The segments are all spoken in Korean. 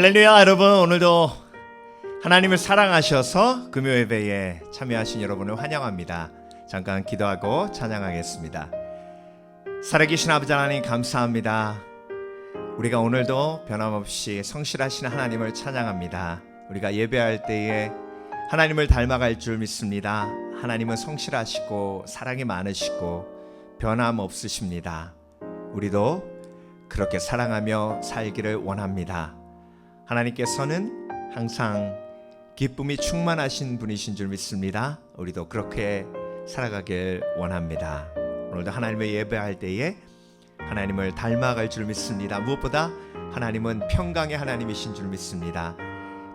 할렐루야. 여러분, 오늘도 하나님을 사랑하셔서 금요 예배에 참여하신 여러분을 환영합니다. 잠깐 기도하고 찬양하겠습니다. 살아계신 아버지 하나님 감사합니다. 우리가 오늘도 변함없이 성실하신 하나님을 찬양합니다. 우리가 예배할 때에 하나님을 닮아갈 줄 믿습니다. 하나님은 성실하시고 사랑이 많으시고 변함없으십니다. 우리도 그렇게 사랑하며 살기를 원합니다. 하나님께서는 항상 기쁨이 충만하신 분이신 줄 믿습니다. 우리도 그렇게 살아가길 원합니다. 오늘도 하나님을 예배할 때에 하나님을 닮아갈 줄 믿습니다. 무엇보다 하나님은 평강의 하나님이신 줄 믿습니다.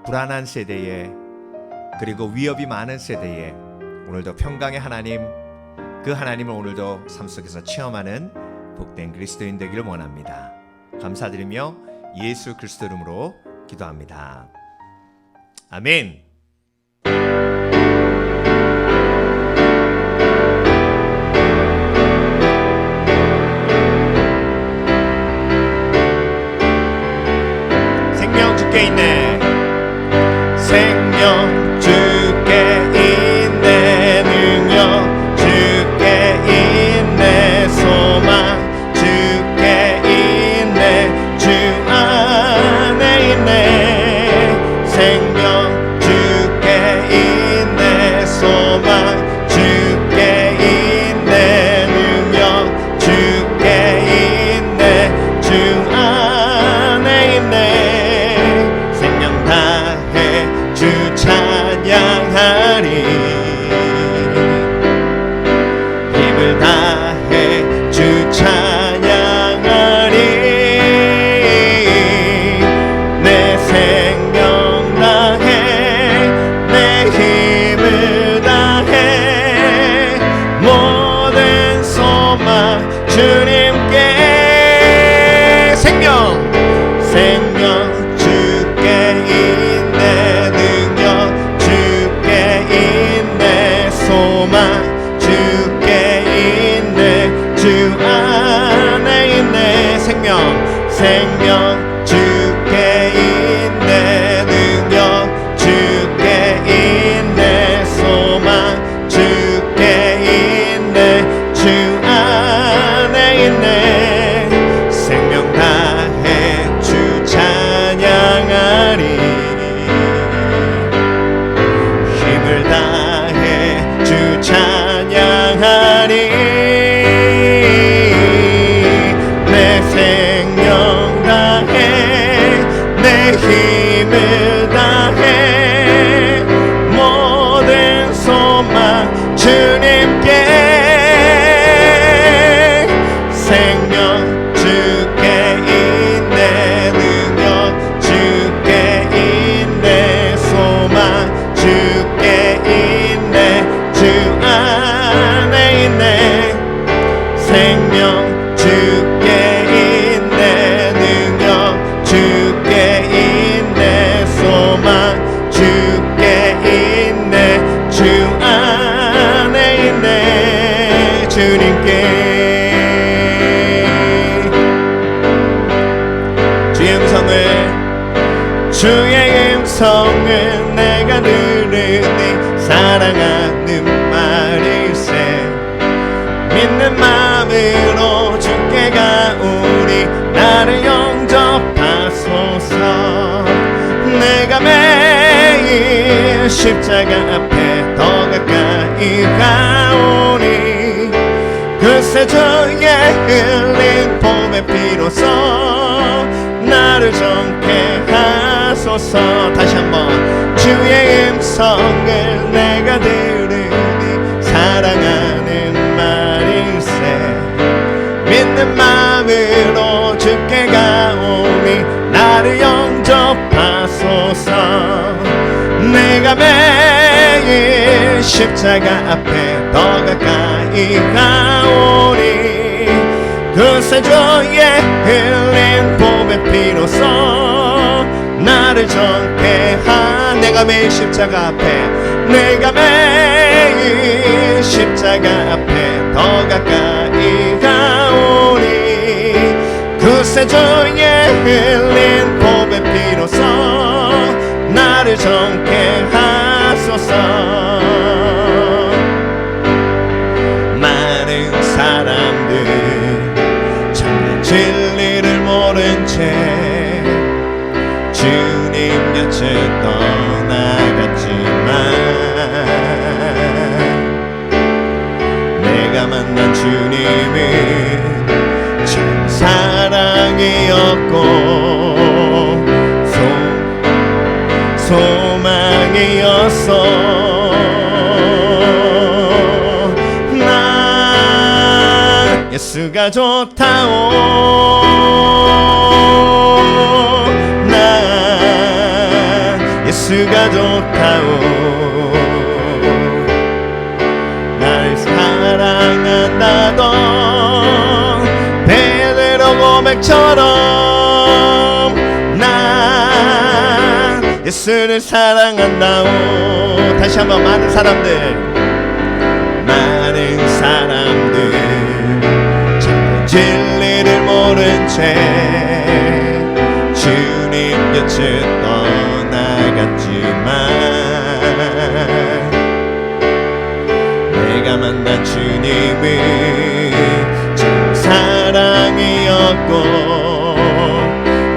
불안한 세대에 그리고 위협이 많은 세대에 오늘도 평강의 하나님, 그 하나님을 오늘도 삶 속에서 체험하는 복된 그리스도인 되기를 원합니다. 감사드리며 예수 그리스도 이름으로 기도합니다. 아멘. 생명 주께 있네. 생명 주께 있네. 능력 주께 있네. 소망 주께 있네. 주 안에 있네. 생명 주께 있네. 소망 주께 있네. 능력 주께 있네. 주 안에 있네. 생명 다해 주 찬양하리. 힘을 다해 주 찬양하리. 내 생명 다해 내 힘을 다해 모든 소망 주님께. 생명 주께 있네. 능력 주께 있네. 소망 주께 있네. 주 안에 있네. 생명 주께 있네. 능력 주께 있네. 소망 주께 있네. 주 안에 있네. 생명 다해 주 찬양하리. 힘을 다해 주 찬양하리. 내 생명 다해 내 힘을 다해 모든 소망 주님께. 생명 주께 있네. 능력 주께 있네. 소망 주께 있네. 주 안에 있네. 생명 주께 있네. 능력 주께 있네. 소망 주께 있네. 주 안에 있네. 주님께. 주의 음성을 내가 들으니 사랑하는 말일세. 믿는 마음으로 주께 가오니 나를 영접하소서. 내가 매일 십자가 앞에 더 가까이 가오니 그새 주의 흘린 봄의 비로소 나를 정케 하소서. 다시 한번. 주의 음성을 내가 들으니 사랑하는 말일세. 믿는 마음으로 주께 가오니 나를 영접하소서. 내가 매일 십자가 앞에 더 가까이 가오니 그새 주의 흘린 봄의 비로소 나를 정케 하. 내가 매일 십자가 앞에 내가 매일 십자가 앞에 더 가까이 가오니 구세주의 흘린 보배 피로써 나를 정케 하소서. 많은 사람들 참된 진리를 모른 채 주님 곁을 떠나갔지만 내가 만난 주님은 참 사랑이었고 소망이었어. 난 예수가 좋다오. 난 예수가 좋다오. 날 사랑한다던 베드로 고백처럼 난 예수를 사랑한다오. 다시 한번 많은 사람들 참 진리를 모른 채 주님 곁을 떠나갔지만 내가 만난 주님은 참 사랑이었고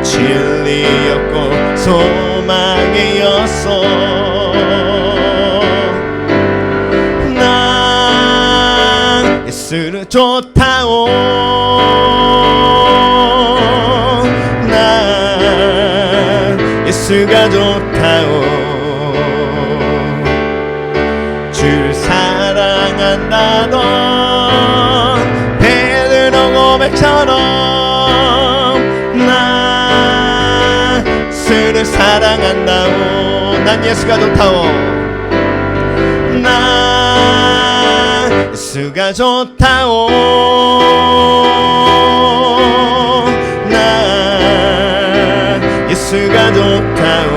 진리였고 소망이었어. 난 예수를 좋다오. 난 예수가 좋다오. 줄 사랑한다던 베드로 고백처럼 난 예수를 사랑한다오. 난 예수가 좋다오. 난 예수가 좋다오. 난 예수가 좋다오.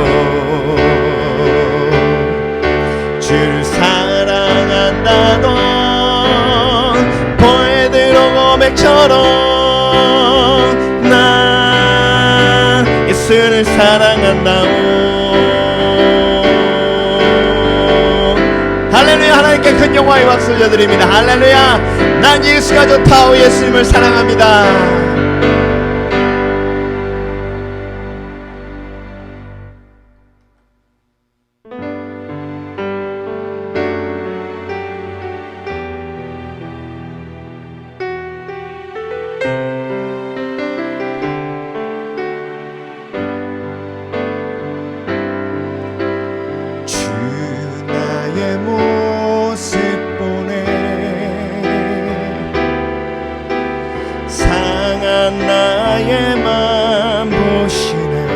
주를 사랑한다던 베드로 고백처럼 난 예수를 사랑한다오. 할렐루야. 하나님께 큰 영광의 박수 올려드립니다. 할렐루야. 난 예수가 좋다오. 예수님을 사랑합니다. 모습 보내 상한 나의 맘 보시네.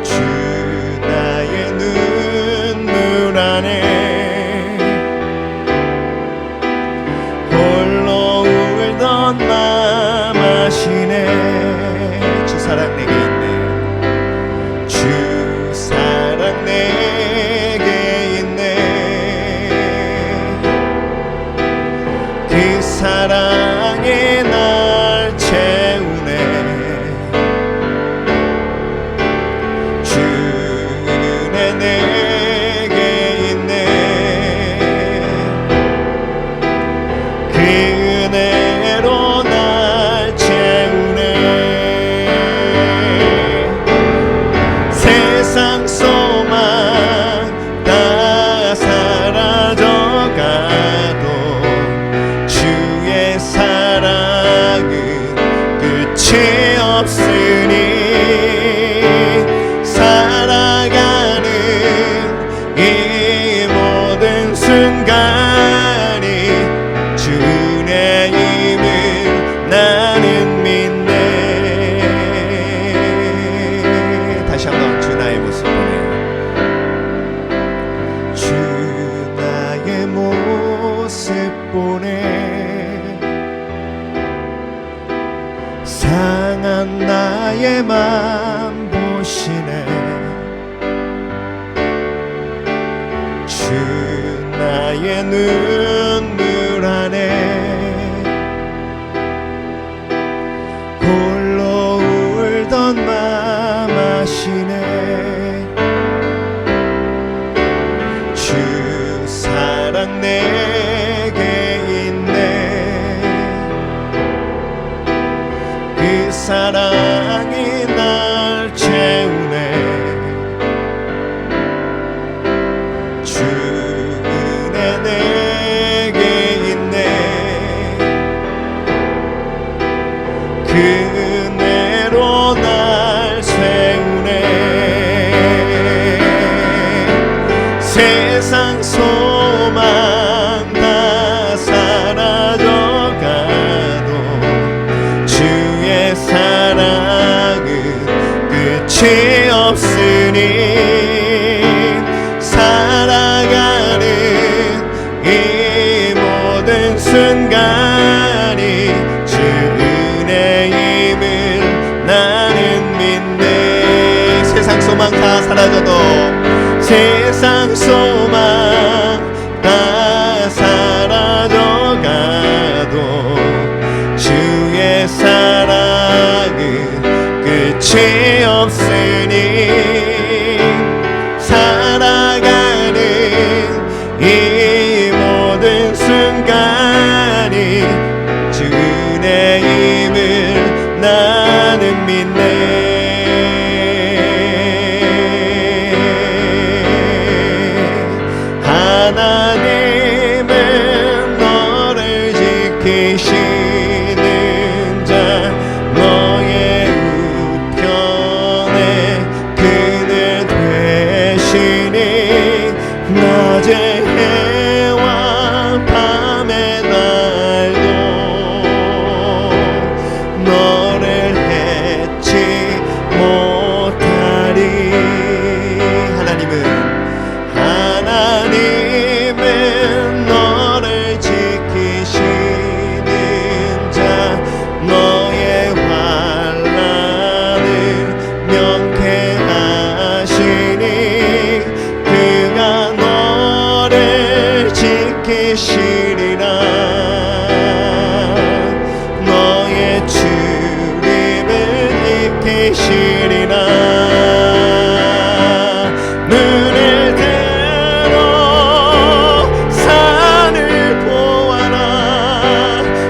주 나의 눈물 안에 홀로 울던 맘 아시네. 주 사랑 내게 있네. 주 사랑 내게 있네. 그 사랑이 날 채우네. 주는 내게 있네. 그 은혜로 날 채우네. 세상 소망 다 사라져가도 주의 사랑은 끝이 없으니 살아가는 이 모든 순간이 주의 힘을 나는 믿네. 다시 한번 주 나의 모습 보내. 주 나의 모습 보내. 상한 나의 맘 보시네. 주 나의 눈물 안에 없으니 살아가는 이 모든 순간이 주 은혜임을 나는 믿네. 세상 소망 다 사라져도 세상 소망 다 사라져가도 주의 사랑은 끝이 없으니 살아가는 이 모든 순간이 주 은혜임을 나는 믿네. 하나님은 너를 지키시는 자 너의 우편에 그늘 되시니 낮의 해와 밤의 달도 너를 해치 못하리. 하나님은 너를 지키시는 자 너의 환난을 명쾌하시니 그가 너를 지키시리라. 너의 출입을 지키시리라. 눈을 들어 산을 보아라.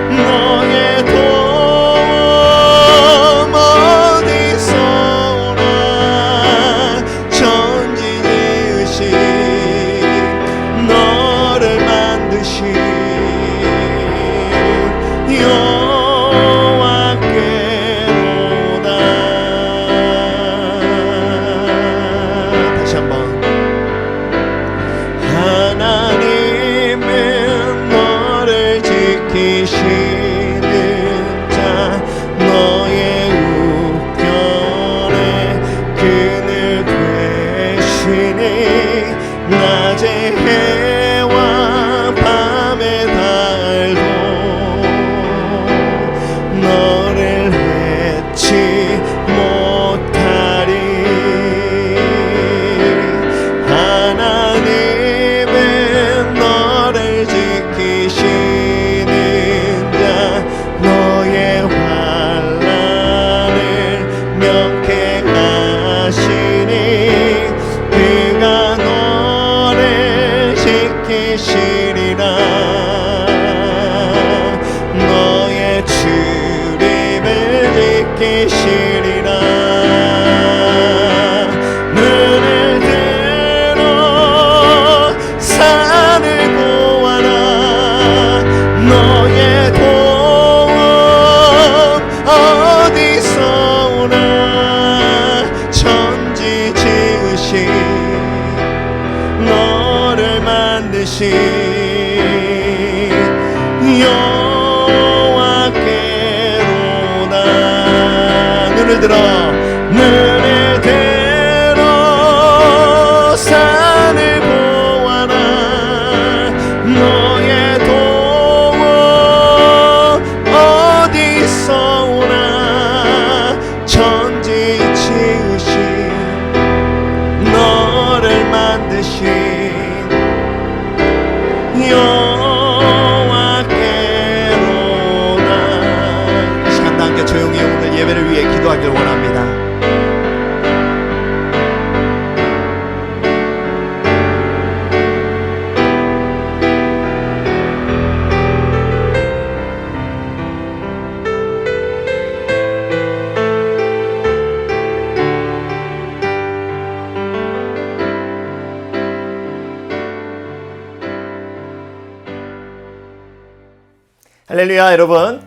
너의 도움 어디서 오나. 천지 지으신 너를 만드신 여호와께로다. 다시 한번. 하나님은 너를 지키시는 자 너의 우편에 그늘 되시니 낮의 해와 밤의 달도 너를 해치 못하리. 하나님은 너를 지키시는 자 너의 환난을 명쾌하시니 그가 너를 지키시리라. 너의 출입을 지키시리라. 눈을 들어 산을 보아라. 너의 도움 어디서 오나. 천지 지으신 너를 만드신 여호와께로다. 눈을 들어 산을 보아라. 너의 도움 어디서 오나. 천지 지으신 너를 만드신 여호와께로다. 이 시간도 함께 조용히 오늘 예배를 위해 기도하길 원합니다. 할렐루야. 여러분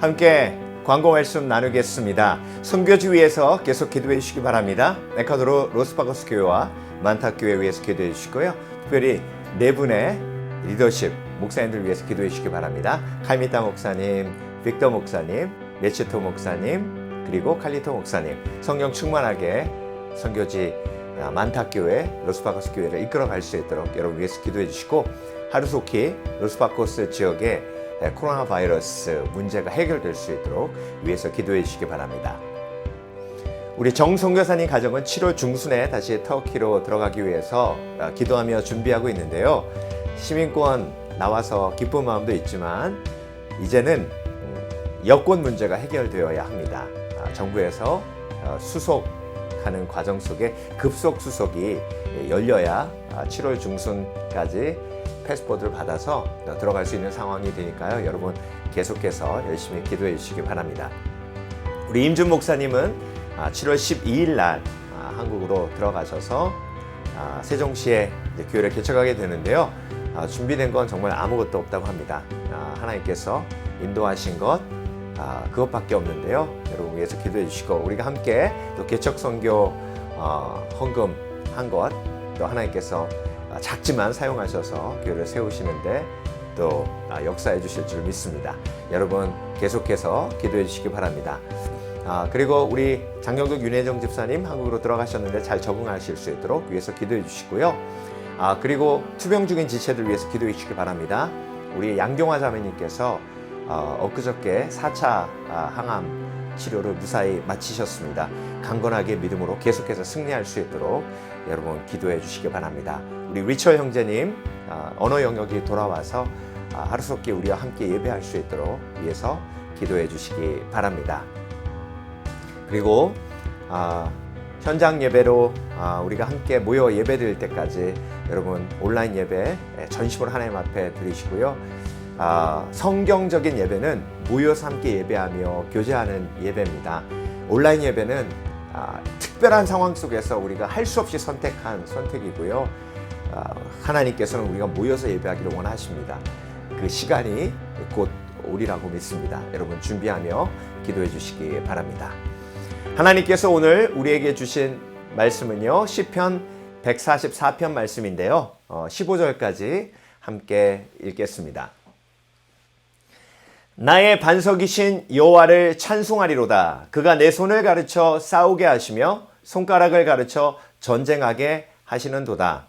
함께 광고 말씀 나누겠습니다. 선교지 위해서 계속 기도해 주시기 바랍니다. 에콰도르 로스바고스 교회와 만탁 교회 위해서 기도해 주시고요. 특별히 네 분의 리더십 목사님들 위해서 기도해 주시기 바랍니다. 칼미타 목사님, 빅터 목사님, 메치토 목사님, 그리고 칼리토 목사님 성령 충만하게 선교지 만탁교회, 로스바코스 교회를 이끌어갈 수 있도록 여러분 위해서 기도해 주시고, 하루속히 로스바코스 지역에 코로나 바이러스 문제가 해결될 수 있도록 위해서 기도해 주시기 바랍니다. 우리 정 선교사님 가정은 7월 중순에 다시 터키로 들어가기 위해서 기도하며 준비하고 있는데요. 시민권 나와서 기쁜 마음도 있지만 이제는 여권 문제가 해결되어야 합니다. 정부에서 수속하는 과정 속에 급속 수속이 열려야 7월 중순까지 패스포트를 받아서 들어갈 수 있는 상황이 되니까요. 여러분 계속해서 열심히 기도해 주시기 바랍니다. 우리 임준 목사님은 7월 12일 날 한국으로 들어가셔서 세종시에 이제 교회를 개척하게 되는데요. 준비된 건 정말 아무것도 없다고 합니다. 하나님께서 인도하신 것 그것밖에 없는데요. 여러분 위해서 기도해 주시고, 우리가 함께 또 개척 선교 헌금 한 것 또 하나님께서 작지만 사용하셔서 교회를 세우시는데 또 역사해 주실 줄 믿습니다. 여러분 계속해서 기도해 주시기 바랍니다. 그리고 우리 장경덕 윤혜정 집사님 한국으로 들어가셨는데 잘 적응하실 수 있도록 위해서 기도해 주시고요. 그리고 투병 중인 지체들 위해서 기도해 주시기 바랍니다. 우리 양경화 자매님께서 엊그저께 4차 항암 치료를 무사히 마치셨습니다. 강건하게 믿음으로 계속해서 승리할 수 있도록 여러분 기도해 주시기 바랍니다. 우리 리처 형제님 언어 영역이 돌아와서 하루속히 우리와 함께 예배할 수 있도록 위해서 기도해 주시기 바랍니다. 그리고 현장 예배로 우리가 함께 모여 예배드릴 때까지 여러분 온라인 예배 전심으로 하나님 앞에 드리시고요. 성경적인 예배는 모여서 함께 예배하며 교제하는 예배입니다. 온라인 예배는 특별한 상황 속에서 우리가 할 수 없이 선택한 선택이고요. 하나님께서는 우리가 모여서 예배하기를 원하십니다. 그 시간이 곧 오리라고 믿습니다. 여러분 준비하며 기도해 주시기 바랍니다. 하나님께서 오늘 우리에게 주신 말씀은요, 시편 144편 말씀인데요. 15절까지 함께 읽겠습니다. 나의 반석이신 여호와를 찬송하리로다. 그가 내 손을 가르쳐 싸우게 하시며 손가락을 가르쳐 전쟁하게 하시는도다.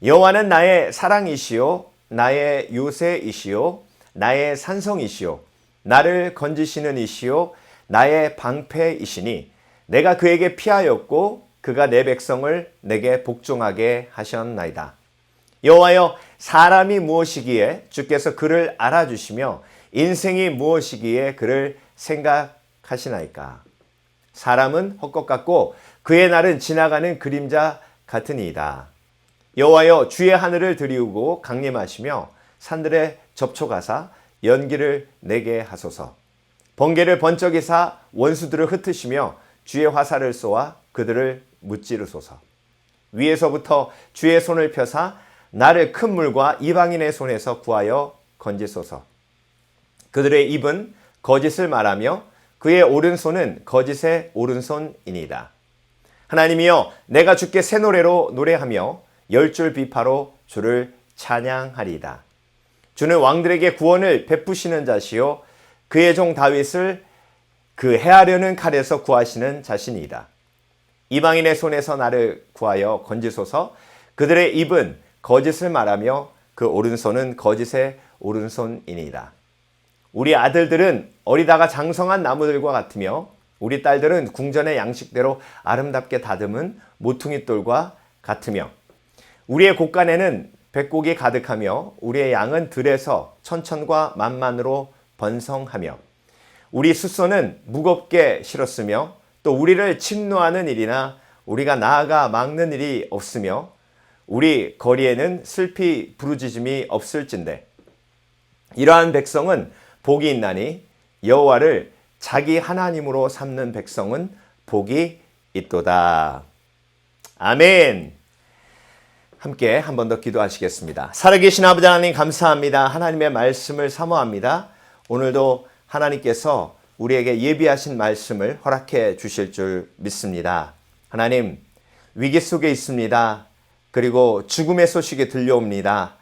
여호와는 나의 사랑이시요 나의 요새이시요 나의 산성이시요 나를 건지시는 이시요 나의 방패이시니 내가 그에게 피하였고 그가 내 백성을 내게 복종하게 하셨나이다. 여호와여, 사람이 무엇이기에 주께서 그를 알아주시며 인생이 무엇이기에 그를 생각하시나이까. 사람은 헛것 같고 그의 날은 지나가는 그림자 같으니이다. 여호와여, 주의 하늘을 들이우고 강림하시며 산들에 접촉하사 연기를 내게 하소서. 번개를 번쩍이사 원수들을 흩으시며 주의 화살을 쏘아 그들을 무찌르소서. 위에서부터 주의 손을 펴사 나를 큰 물과 이방인의 손에서 구하여 건지소서. 그들의 입은 거짓을 말하며 그의 오른손은 거짓의 오른손이니이다. 하나님이여, 내가 주께 새 노래로 노래하며 열줄 비파로 주를 찬양하리이다. 주는 왕들에게 구원을 베푸시는 자시요 그의 종 다윗을 그 해하려는 칼에서 구하시는 자신이다. 이방인의 손에서 나를 구하여 건지소서. 그들의 입은 거짓을 말하며 그 오른손은 거짓의 오른손이니이다. 우리 아들들은 어리다가 장성한 나무들과 같으며 우리 딸들은 궁전의 양식대로 아름답게 다듬은 모퉁이 돌과 같으며 우리의 곳간에는 백곡이 가득하며 우리의 양은 들에서 천천과 만만으로 번성하며 우리 숫소는 무겁게 실었으며 또 우리를 침노하는 일이나 우리가 나아가 막는 일이 없으며 우리 거리에는 슬피 부르짖음이 없을진대. 이러한 백성은 복이 있나니 여호와를 자기 하나님으로 삼는 백성은 복이 있도다. 아멘. 함께 한 번 더 기도하시겠습니다. 살아계신 아버지 하나님 감사합니다. 하나님의 말씀을 사모합니다. 오늘도 하나님께서 우리에게 예비하신 말씀을 허락해 주실 줄 믿습니다. 하나님, 위기 속에 있습니다. 그리고 죽음의 소식이 들려옵니다.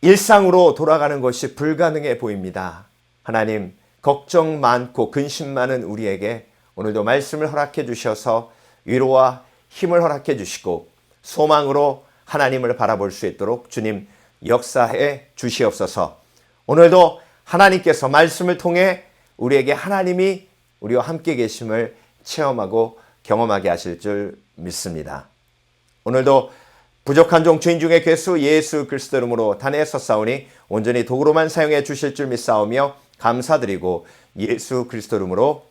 일상으로 돌아가는 것이 불가능해 보입니다. 하나님, 걱정 많고 근심 많은 우리에게 오늘도 말씀을 허락해 주셔서 위로와 힘을 허락해 주시고 소망으로 하나님을 바라볼 수 있도록 주님 역사해 주시옵소서. 오늘도 하나님께서 말씀을 통해 우리에게 하나님이 우리와 함께 계심을 체험하고 경험하게 하실 줄 믿습니다. 오늘도 부족한 종 주인 중에 괴수 예수 그리스도 이름으로 단에 섰사오니 온전히 도구로만 사용해 주실 줄 믿사오며 감사드리고 예수 그리스도 이름으로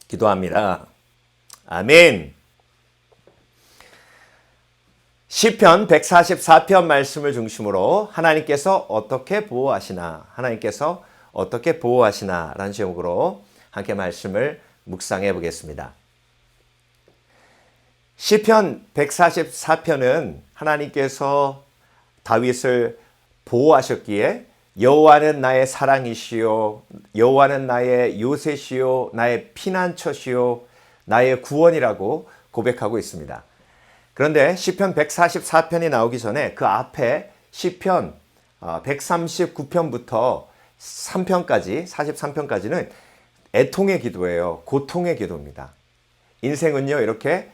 기도합니다. 아멘. 시편 144편 말씀을 중심으로 하나님께서 어떻게 보호하시나, 하나님께서 어떻게 보호하시나 라는 제목으로 함께 말씀을 묵상해 보겠습니다. 시편 144편은 하나님께서 다윗을 보호하셨기에 여호와는 나의 사랑이시요 여호와는 나의 요새시요 나의 피난처시요 나의 구원이라고 고백하고 있습니다. 그런데 시편 144편이 나오기 전에 그 앞에 시편 139편부터 3편까지 43편까지는 애통의 기도예요. 고통의 기도입니다. 인생은요 이렇게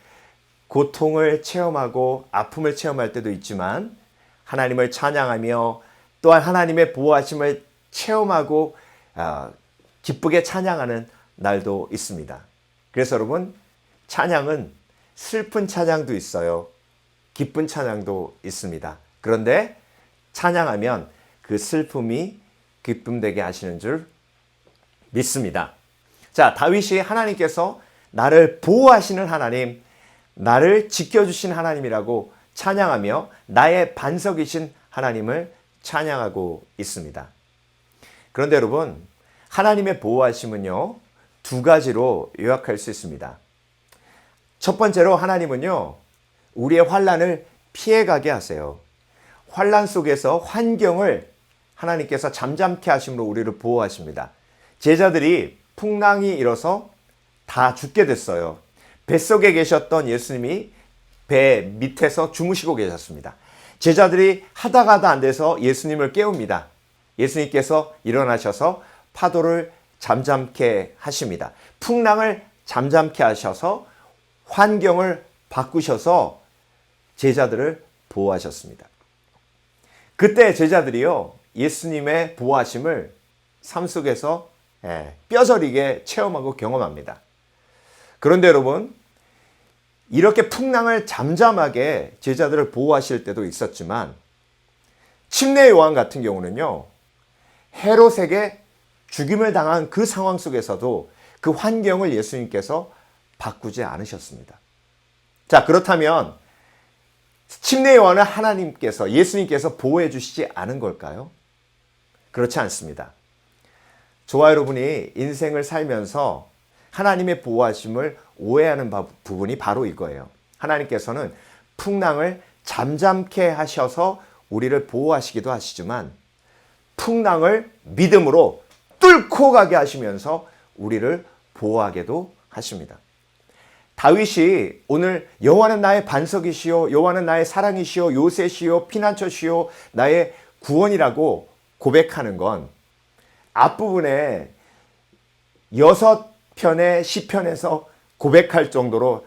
고통을 체험하고 아픔을 체험할 때도 있지만 하나님을 찬양하며 또한 하나님의 보호하심을 체험하고 기쁘게 찬양하는 날도 있습니다. 그래서 여러분 찬양은 슬픈 찬양도 있어요. 기쁜 찬양도 있습니다. 그런데 찬양하면 그 슬픔이 기쁨 되게 하시는 줄 믿습니다. 자, 다윗이 하나님께서 나를 보호하시는 하나님, 나를 지켜주신 하나님이라고 찬양하며 나의 반석이신 하나님을 찬양하고 있습니다. 그런데 여러분, 하나님의 보호하심은요, 두 가지로 요약할 수 있습니다. 첫 번째로 하나님은요, 우리의 환난을 피해가게 하세요. 환난 속에서 환경을 하나님께서 잠잠케 하심으로 우리를 보호하십니다. 제자들이 풍랑이 일어서 다 죽게 됐어요. 뱃속에 계셨던 예수님이 배 밑에서 주무시고 계셨습니다. 제자들이 하다가 안 돼서 예수님을 깨웁니다. 예수님께서 일어나셔서 파도를 잠잠케 하십니다. 풍랑을 잠잠케 하셔서 환경을 바꾸셔서 제자들을 보호하셨습니다. 그때 제자들이요 예수님의 보호하심을 삶 속에서 뼈저리게 체험하고 경험합니다. 그런데 여러분, 이렇게 풍랑을 잠잠하게 제자들을 보호하실 때도 있었지만 침례 요한 같은 경우는요, 헤롯에게 죽임을 당한 그 상황 속에서도 그 환경을 예수님께서 바꾸지 않으셨습니다. 자, 그렇다면 침례 요한을 하나님께서, 예수님께서 보호해 주시지 않은 걸까요? 그렇지 않습니다. 저와 여러분이 인생을 살면서 하나님의 보호하심을 오해하는 부분이 바로 이거예요. 하나님께서는 풍랑을 잠잠케 하셔서 우리를 보호하시기도 하시지만 풍랑을 믿음으로 뚫고 가게 하시면서 우리를 보호하게도 하십니다. 다윗이 오늘 여호와는 나의 반석이시요 여호와는 나의 사랑이시요 요새시요 피난처시요 나의 구원이라고 고백하는 건 앞부분에 6편의 시편에서 고백할 정도로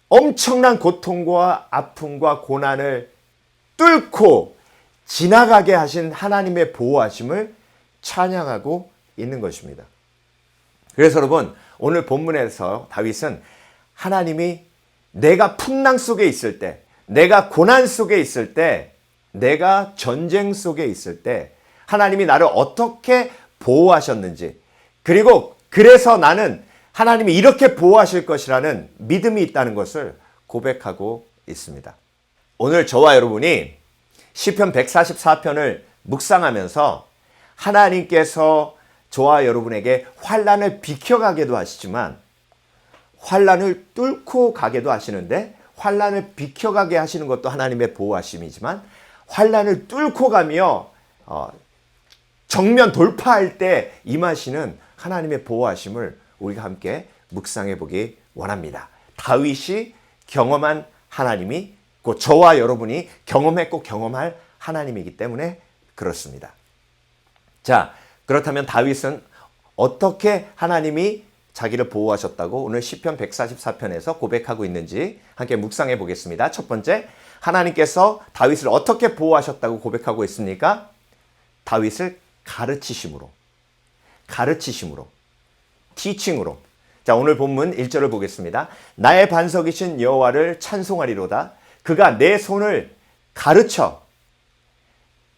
엄청난 고통과 아픔과 고난을 뚫고 지나가게 하신 하나님의 보호하심을 찬양하고 있는 것입니다. 그래서 여러분, 오늘 본문에서 다윗은 하나님이 내가 풍랑 속에 있을 때, 내가 고난 속에 있을 때, 내가 전쟁 속에 있을 때 하나님이 나를 어떻게 보호하셨는지, 그리고 그래서 나는 하나님이 이렇게 보호하실 것이라는 믿음이 있다는 것을 고백하고 있습니다. 오늘 저와 여러분이 시편 144편을 묵상하면서 하나님께서 저와 여러분에게 환난을 비켜가게도 하시지만 환난을 뚫고 가게도 하시는데, 환난을 비켜가게 하시는 것도 하나님의 보호하심이지만 환난을 뚫고 가며 정면 돌파할 때 임하시는 하나님의 보호하심을 우리가 함께 묵상해 보기 원합니다. 다윗이 경험한 하나님이 곧 저와 여러분이 경험했고 경험할 하나님이기 때문에 그렇습니다. 자, 그렇다면 다윗은 어떻게 하나님이 자기를 보호하셨다고 오늘 시편 144편에서 고백하고 있는지 함께 묵상해 보겠습니다. 첫 번째, 하나님께서 다윗을 어떻게 보호하셨다고 고백하고 있습니까? 다윗을 가르치심으로, 티칭으로. 자, 오늘 본문 1절을 보겠습니다. 나의 반석이신 여호와를 찬송하리로다. 그가 내 손을 가르쳐,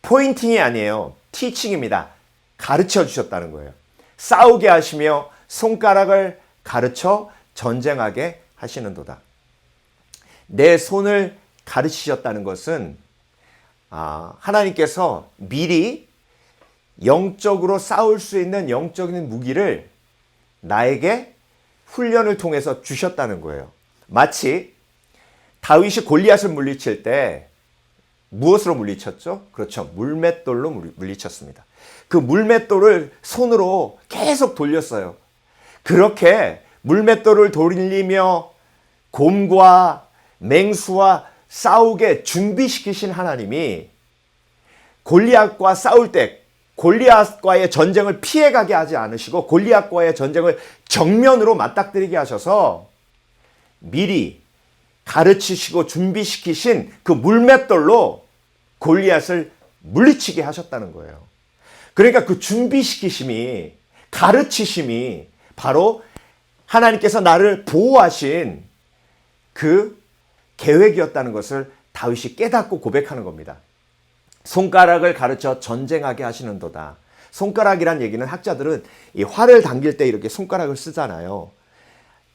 포인팅이 아니에요. 티칭입니다. 가르쳐 주셨다는 거예요. 싸우게 하시며 손가락을 가르쳐 전쟁하게 하시는도다. 내 손을 가르치셨다는 것은 하나님께서 미리 영적으로 싸울 수 있는 영적인 무기를 나에게 훈련을 통해서 주셨다는 거예요. 마치 다윗이 골리앗을 물리칠 때 무엇으로 물리쳤죠? 그렇죠. 물맷돌로 물리쳤습니다. 그 물맷돌을 손으로 계속 돌렸어요. 그렇게 물맷돌을 돌리며 곰과 맹수와 싸우게 준비시키신 하나님이 골리앗과 싸울 때 골리앗과의 전쟁을 피해가게 하지 않으시고 골리앗과의 전쟁을 정면으로 맞닥뜨리게 하셔서 미리 가르치시고 준비시키신 그 물맷돌로 골리앗을 물리치게 하셨다는 거예요. 그러니까 그 준비시키심이, 가르치심이 바로 하나님께서 나를 보호하신 그 계획이었다는 것을 다윗이 깨닫고 고백하는 겁니다. 손가락을 가르쳐 전쟁하게 하시는도다. 손가락이란 얘기는 학자들은 이 활을 당길 때 이렇게 손가락을 쓰잖아요.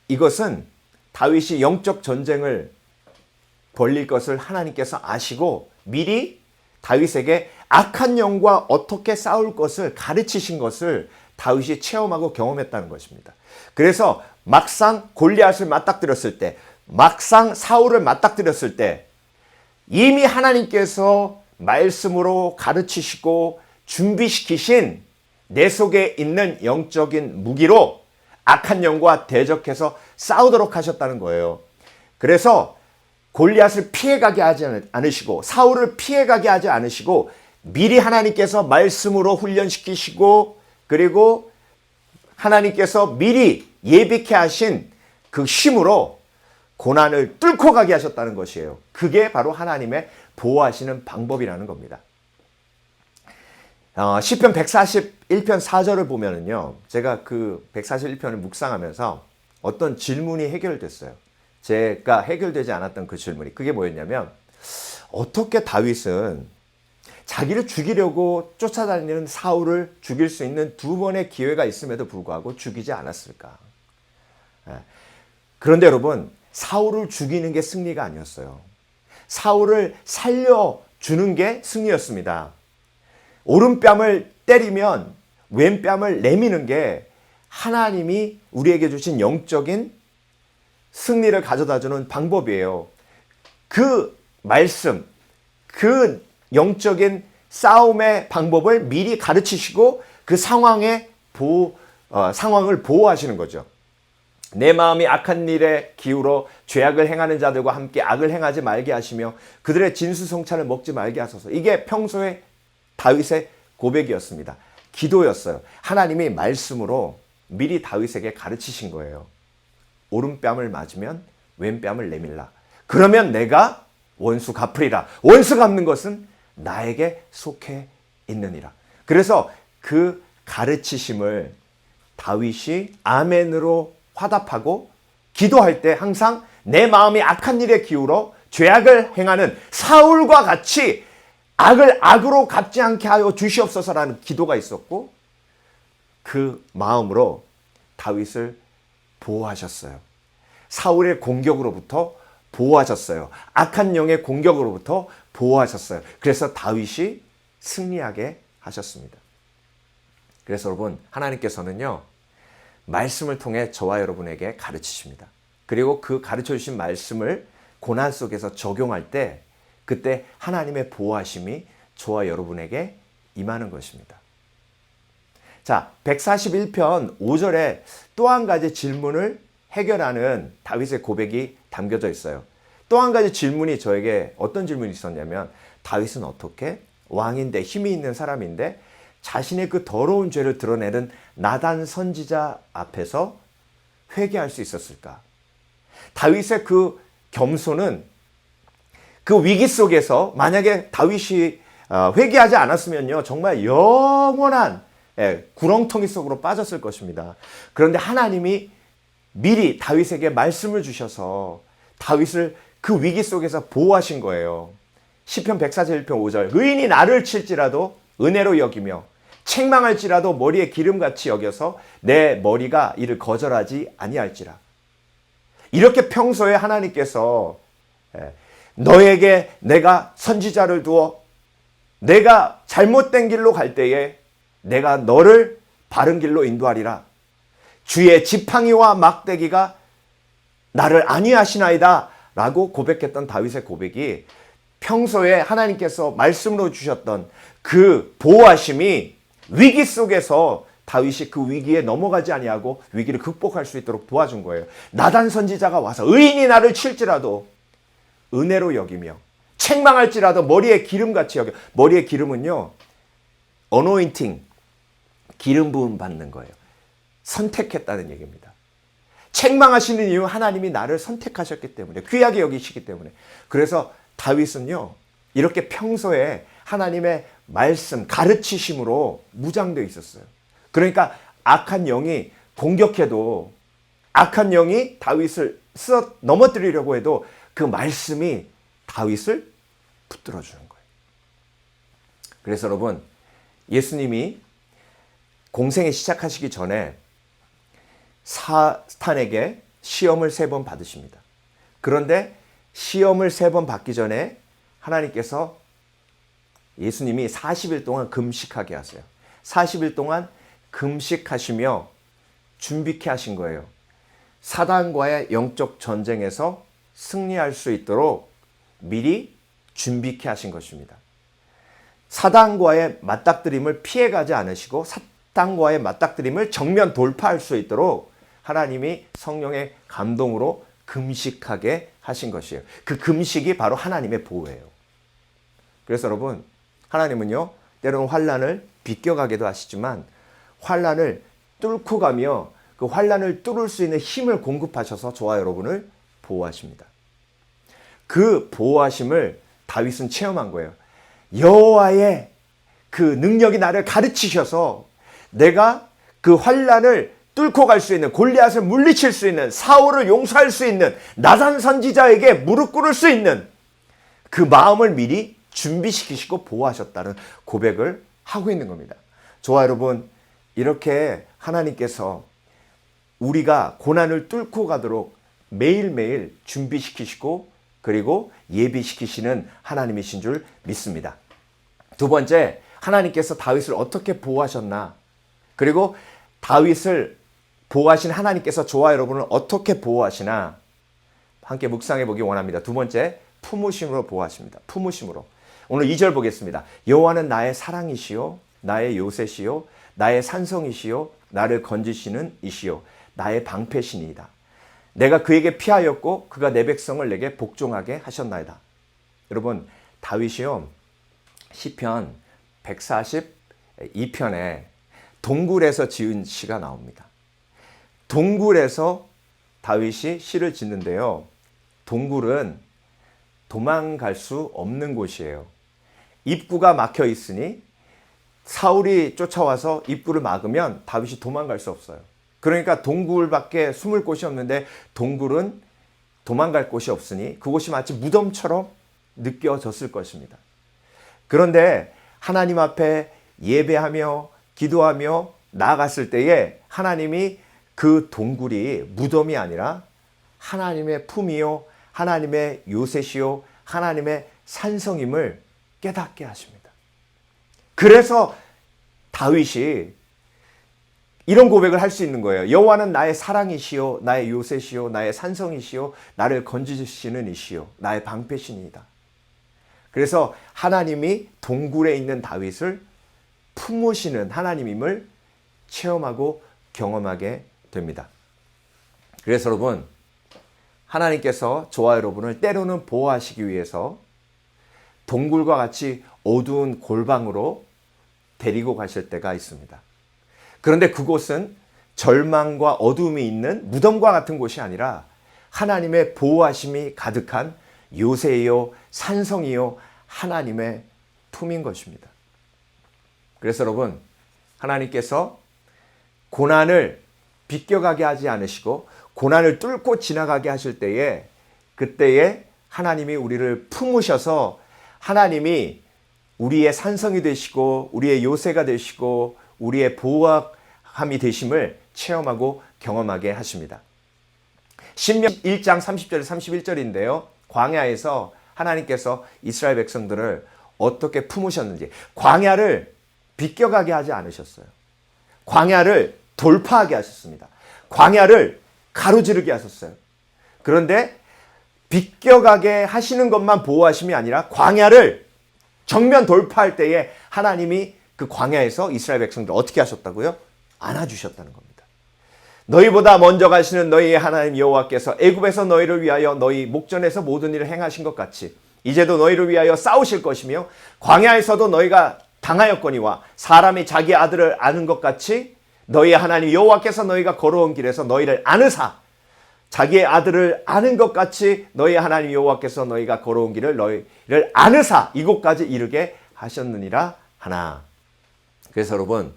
이것은 다윗이 영적 전쟁을 벌릴 것을 하나님께서 아시고 미리 다윗에게 악한 영과 어떻게 싸울 것을 가르치신 것을 다윗이 체험하고 경험했다는 것입니다. 그래서 막상 골리앗을 맞닥뜨렸을 때, 막상 사울을 맞닥뜨렸을 때 이미 하나님께서 말씀으로 가르치시고 준비시키신 내 속에 있는 영적인 무기로 악한 영과 대적해서 싸우도록 하셨다는 거예요. 그래서 골리앗을 피해가게 하지 않으시고 사울을 피해가게 하지 않으시고 미리 하나님께서 말씀으로 훈련시키시고 그리고 하나님께서 미리 예비케 하신 그 힘으로 고난을 뚫고 가게 하셨다는 것이에요. 그게 바로 하나님의 보호하시는 방법이라는 겁니다. 시편 141편 4절을 보면은요, 제가 그 141편을 묵상하면서 어떤 질문이 해결됐어요. 제가 해결되지 않았던 그 질문이 그게 뭐였냐면, 어떻게 다윗은 자기를 죽이려고 쫓아다니는 사울을 죽일 수 있는 두 번의 기회가 있음에도 불구하고 죽이지 않았을까? 그런데 여러분, 사울을 죽이는 게 승리가 아니었어요. 사울을 살려주는 게 승리였습니다. 오른뺨을 때리면 왼뺨을 내미는 게 하나님이 우리에게 주신 영적인 승리를 가져다주는 방법이에요. 그 말씀, 그 영적인 싸움의 방법을 미리 가르치시고 그 상황을 보호하시는 거죠. 내 마음이 악한 일에 기울어 죄악을 행하는 자들과 함께 악을 행하지 말게 하시며 그들의 진수성찬을 먹지 말게 하소서. 이게 평소에 다윗의 고백이었습니다. 기도였어요. 하나님이 말씀으로 미리 다윗에게 가르치신 거예요. 오른뺨을 맞으면 왼뺨을 내밀라. 그러면 내가 원수 갚으리라. 원수 갚는 것은 나에게 속해 있느니라. 그래서 그 가르치심을 다윗이 아멘으로 화답하고 기도할 때 항상 내 마음이 악한 일에 기울어 죄악을 행하는 사울과 같이 악을 악으로 갚지 않게 하여 주시옵소서라는 기도가 있었고 그 마음으로 다윗을 보호하셨어요. 사울의 공격으로부터 보호하셨어요. 악한 영의 공격으로부터 보호하셨어요. 그래서 다윗이 승리하게 하셨습니다. 그래서 여러분, 하나님께서는요, 말씀을 통해 저와 여러분에게 가르치십니다. 그리고 그 가르쳐 주신 말씀을 고난 속에서 적용할 때 그때 하나님의 보호하심이 저와 여러분에게 임하는 것입니다. 자, 141편 5절에 또 한 가지 질문을 해결하는 다윗의 고백이 담겨져 있어요. 또 한 가지 질문이 저에게 어떤 질문이 있었냐면 다윗은 어떻게 왕인데 힘이 있는 사람인데 자신의 그 더러운 죄를 드러내는 나단 선지자 앞에서 회개할 수 있었을까? 다윗의 그 겸손은 그 위기 속에서 만약에 다윗이 회개하지 않았으면요, 정말 영원한 구렁텅이 속으로 빠졌을 것입니다. 그런데 하나님이 미리 다윗에게 말씀을 주셔서 다윗을 그 위기 속에서 보호하신 거예요. 시편 141편 5절, 의인이 나를 칠지라도 은혜로 여기며 책망할지라도 머리에 기름같이 여겨서 내 머리가 이를 거절하지 아니할지라. 이렇게 평소에 하나님께서 너에게 내가 선지자를 두어 내가 잘못된 길로 갈 때에 내가 너를 바른 길로 인도하리라. 주의 지팡이와 막대기가 나를 안위하시나이다 라고 고백했던 다윗의 고백이 평소에 하나님께서 말씀으로 주셨던 그 보호하심이 위기 속에서 다윗이 그 위기에 넘어가지 아니하고 위기를 극복할 수 있도록 도와준 거예요. 나단 선지자가 와서 의인이 나를 칠지라도 은혜로 여기며 책망할지라도 머리에 기름같이 여겨. 머리에 기름은요, 어노인팅, 기름 부음 받는 거예요. 선택했다는 얘기입니다. 책망하시는 이유, 하나님이 나를 선택하셨기 때문에, 귀하게 여기시기 때문에. 그래서 다윗은요, 이렇게 평소에 하나님의 말씀, 가르치심으로 무장되어 있었어요. 그러니까 악한 영이 공격해도, 악한 영이 다윗을 넘어뜨리려고 해도 그 말씀이 다윗을 붙들어 주는 거예요. 그래서 여러분, 예수님이 공생에 시작하시기 전에 사탄에게 시험을 3번 받으십니다. 그런데 시험을 3번 받기 전에 하나님께서 예수님이 40일 동안 금식하게 하세요. 40일 동안 금식하시며 준비케 하신 거예요. 사단과의 영적 전쟁에서 승리할 수 있도록 미리 준비케 하신 것입니다. 사단과의 맞닥뜨림을 피해가지 않으시고 사단과의 맞닥뜨림을 정면 돌파할 수 있도록 하나님이 성령의 감동으로 금식하게 하신 것이에요. 그 금식이 바로 하나님의 보호예요. 그래서 여러분, 하나님은요, 때로는 환난을 비껴가기도 하시지만 환난을 뚫고 가며 그 환난을 뚫을 수 있는 힘을 공급하셔서 저와 여러분을 보호하십니다. 그 보호하심을 다윗은 체험한 거예요. 여호와의 그 능력이 나를 가르치셔서 내가 그 환난을 뚫고 갈 수 있는, 골리앗을 물리칠 수 있는, 사울을 용서할 수 있는, 나단 선지자에게 무릎 꿇을 수 있는 그 마음을 미리 준비시키시고 보호하셨다는 고백을 하고 있는 겁니다. 저와 여러분, 이렇게 하나님께서 우리가 고난을 뚫고 가도록 매일매일 준비시키시고 그리고 예비시키시는 하나님이신 줄 믿습니다. 두 번째, 하나님께서 다윗을 어떻게 보호하셨나? 그리고 다윗을 보호하신 하나님께서 저와 여러분을 어떻게 보호하시나? 함께 묵상해 보기 원합니다. 두 번째, 품으심으로 보호하십니다. 품으심으로. 오늘 2절 보겠습니다. 여호와는 나의 사랑이시요 나의 요새시요 나의 산성이시요 나를 건지시는 이시요 나의 방패시니이다. 내가 그에게 피하였고 그가 내 백성을 내게 복종하게 하셨나이다. 여러분, 다윗이요, 시편 142편에 동굴에서 지은 시가 나옵니다. 동굴에서 다윗이 시를 짓는데요, 동굴은 도망갈 수 없는 곳이에요. 입구가 막혀 있으니 사울이 쫓아와서 입구를 막으면 다윗이 도망갈 수 없어요. 그러니까 동굴밖에 숨을 곳이 없는데 동굴은 도망갈 곳이 없으니 그곳이 마치 무덤처럼 느껴졌을 것입니다. 그런데 하나님 앞에 예배하며 기도하며 나아갔을 때에 하나님이 그 동굴이 무덤이 아니라 하나님의 품이요 하나님의 요새시요 하나님의 산성임을 깨닫게 하십니다. 그래서 다윗이 이런 고백을 할 수 있는 거예요. 여호와는 나의 사랑이시요 나의 요새시요 나의 산성이시요 나를 건지시는 이시요 나의 방패시니이다. 그래서 하나님이 동굴에 있는 다윗을 품으시는 하나님임을 체험하고 경험하게 됩니다. 그래서 여러분, 하나님께서 저와 여러분을 때로는 보호하시기 위해서 동굴과 같이 어두운 골방으로 데리고 가실 때가 있습니다. 그런데 그곳은 절망과 어두움이 있는 무덤과 같은 곳이 아니라 하나님의 보호하심이 가득한 요새요 산성이요 하나님의 품인 것입니다. 그래서 여러분, 하나님께서 고난을 비껴가게 하지 않으시고 고난을 뚫고 지나가게 하실 때에, 그때에 하나님이 우리를 품으셔서 하나님이 우리의 산성이 되시고 우리의 요새가 되시고 우리의 보호함이 되심을 체험하고 경험하게 하십니다. 신명 1장 30절 31절인데요. 광야에서 하나님께서 이스라엘 백성들을 어떻게 품으셨는지, 광야를 비껴가게 하지 않으셨어요. 광야를 돌파하게 하셨습니다. 광야를 가로지르게 하셨어요. 그런데 비껴가게 하시는 것만 보호하심이 아니라 광야를 정면 돌파할 때에 하나님이 그 광야에서 이스라엘 백성들 어떻게 하셨다고요? 안아주셨다는 겁니다. 너희보다 먼저 가시는 너희의 하나님 여호와께서 애굽에서 너희를 위하여 너희 목전에서 모든 일을 행하신 것 같이 이제도 너희를 위하여 싸우실 것이며 광야에서도 너희가 당하였거니와 사람이 자기 아들을 아는 것 같이 너희의 하나님 여호와께서 너희가 걸어온 길에서 너희를 안으사 자기의 아들을 아는 것 같이 너희의 하나님 여호와께서 너희가 걸어온 길을 너희를 안으사 이곳까지 이르게 하셨느니라 하나. 그래서 여러분,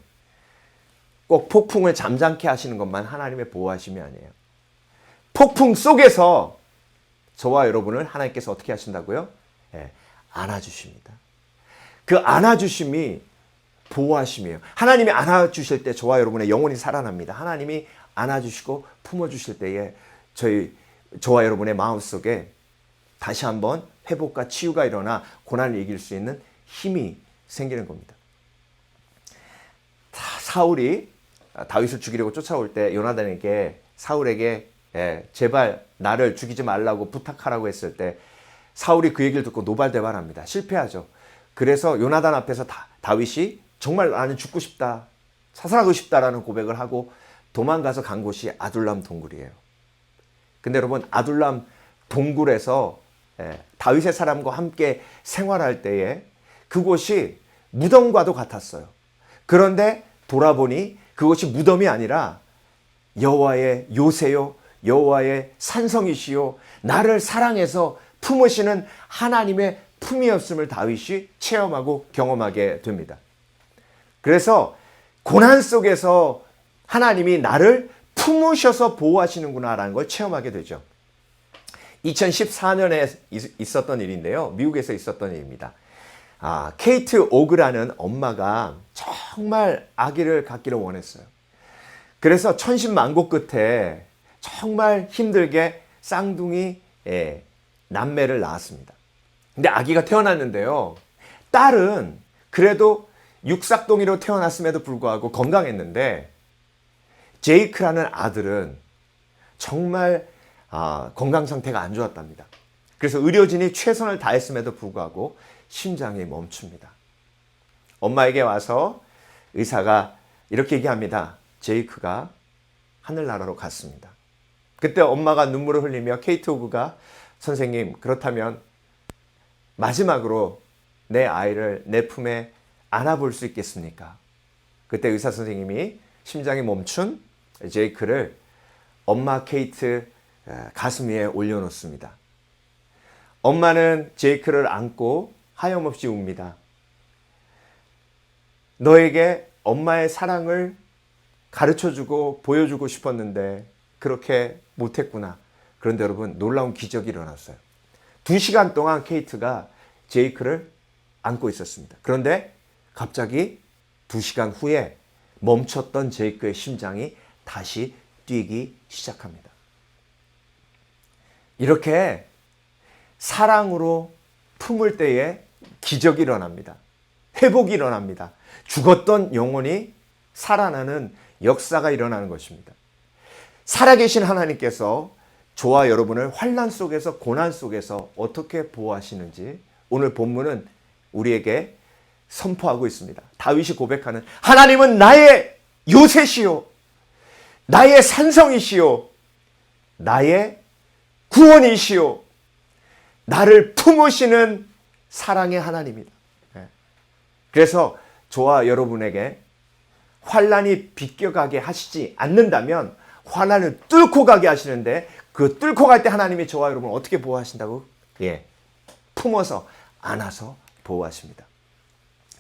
꼭 폭풍을 잠잠케 하시는 것만 하나님의 보호하심이 아니에요. 폭풍 속에서 저와 여러분을 하나님께서 어떻게 하신다고요? 안아주십니다. 그 안아주심이 보호하심이에요. 하나님이 안아주실 때 저와 여러분의 영혼이 살아납니다. 하나님이 안아주시고 품어주실 때에 저와 여러분의 마음속에 다시 한번 회복과 치유가 일어나 고난을 이길 수 있는 힘이 생기는 겁니다. 사울이 다윗을 죽이려고 쫓아올 때 요나단에게 사울에게 제발 나를 죽이지 말라고 부탁하라고 했을 때 사울이 그 얘기를 듣고 노발대발합니다. 실패하죠. 그래서 요나단 앞에서 다윗이 정말 나는 죽고 싶다, 사살하고 싶다라는 고백을 하고 도망가서 간 곳이 아둘람 동굴이에요. 근데 여러분, 아둘람 동굴에서 다윗의 사람과 함께 생활할 때에 그곳이 무덤과도 같았어요. 그런데 돌아보니 그것이 무덤이 아니라 여호와의 요새요 여호와의 산성이시요 나를 사랑해서 품으시는 하나님의 품이었음을 다윗이 체험하고 경험하게 됩니다. 그래서 고난 속에서 하나님이 나를 품으셔서 보호하시는구나라는 걸 체험하게 되죠. 2014년에 있었던 일인데요. 미국에서 있었던 일입니다. 케이트 오그라는 엄마가 정말 아기를 갖기를 원했어요. 그래서 천신만고 끝에 정말 힘들게 쌍둥이 남매를 낳았습니다. 근데 아기가 태어났는데요. 딸은 그래도 육삭동이로 태어났음에도 불구하고 건강했는데 제이크라는 아들은 정말 건강 상태가 안 좋았답니다. 그래서 의료진이 최선을 다했음에도 불구하고 심장이 멈춥니다. 엄마에게 와서 의사가 이렇게 얘기합니다. 제이크가 하늘나라로 갔습니다. 그때 엄마가 눈물을 흘리며 케이트 오그가 선생님, 그렇다면 마지막으로 내 아이를 내 품에 안아볼 수 있겠습니까? 그때 의사 선생님이 심장이 멈춘 제이크를 엄마 케이트 가슴 위에 올려놓습니다. 엄마는 제이크를 안고 하염없이 웁니다. 너에게 엄마의 사랑을 가르쳐주고 보여주고 싶었는데 그렇게 못했구나. 그런데 여러분, 놀라운 기적이 일어났어요. 2시간 동안 케이트가 제이크를 안고 있었습니다. 그런데 갑자기 2시간 후에 멈췄던 제이크의 심장이 다시 뛰기 시작합니다. 이렇게 사랑으로 품을 때에 기적이 일어납니다. 회복이 일어납니다. 죽었던 영혼이 살아나는 역사가 일어나는 것입니다. 살아계신 하나님께서 저와 여러분을 환난 속에서 고난 속에서 어떻게 보호하시는지 오늘 본문은 우리에게 선포하고 있습니다. 다윗이 고백하는 하나님은 나의 요새시요 나의 산성이시요 나의 구원이시요 나를 품으시는 사랑의 하나님이다. 그래서 저와 여러분에게 환난이 비껴가게 하시지 않는다면 환난을 뚫고 가게 하시는데, 그 뚫고 갈 때 하나님이 저와 여러분을 어떻게 보호하신다고? 예, 품어서 안아서 보호하십니다.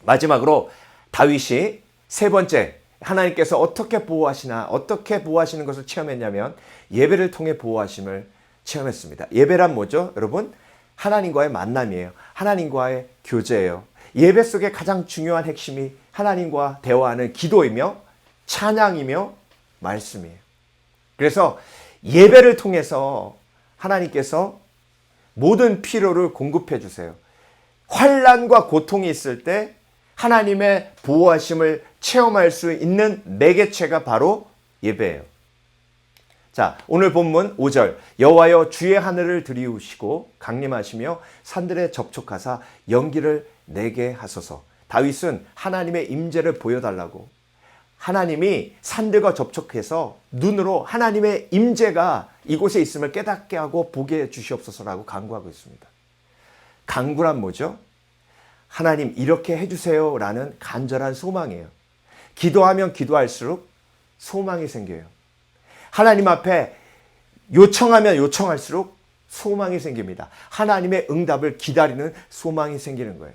마지막으로 다윗이 세 번째, 하나님께서 어떻게 보호하시나, 어떻게 보호하시는 것을 체험했냐면 예배를 통해 보호하심을 체험했습니다. 예배란 뭐죠? 여러분, 하나님과의 만남이에요. 하나님과의 교제예요. 예배 속에 가장 중요한 핵심이 하나님과 대화하는 기도이며 찬양이며 말씀이에요. 그래서 예배를 통해서 하나님께서 모든 필요를 공급해 주세요. 환난과 고통이 있을 때 하나님의 보호하심을 체험할 수 있는 매개체가 바로 예배예요. 자, 오늘 본문 5절, 여호와여 주의 하늘을 들이우시고 강림하시며 산들에 접촉하사 연기를 내게 하소서. 다윗은 하나님의 임재를 보여달라고, 하나님이 산들과 접촉해서 눈으로 하나님의 임재가 이곳에 있음을 깨닫게 하고 보게 해 주시옵소서라고 간구하고 있습니다. 간구란 뭐죠? 하나님 이렇게 해주세요 라는 간절한 소망이에요. 기도하면 기도할수록 소망이 생겨요. 하나님 앞에 요청하면 요청할수록 소망이 생깁니다. 하나님의 응답을 기다리는 소망이 생기는 거예요.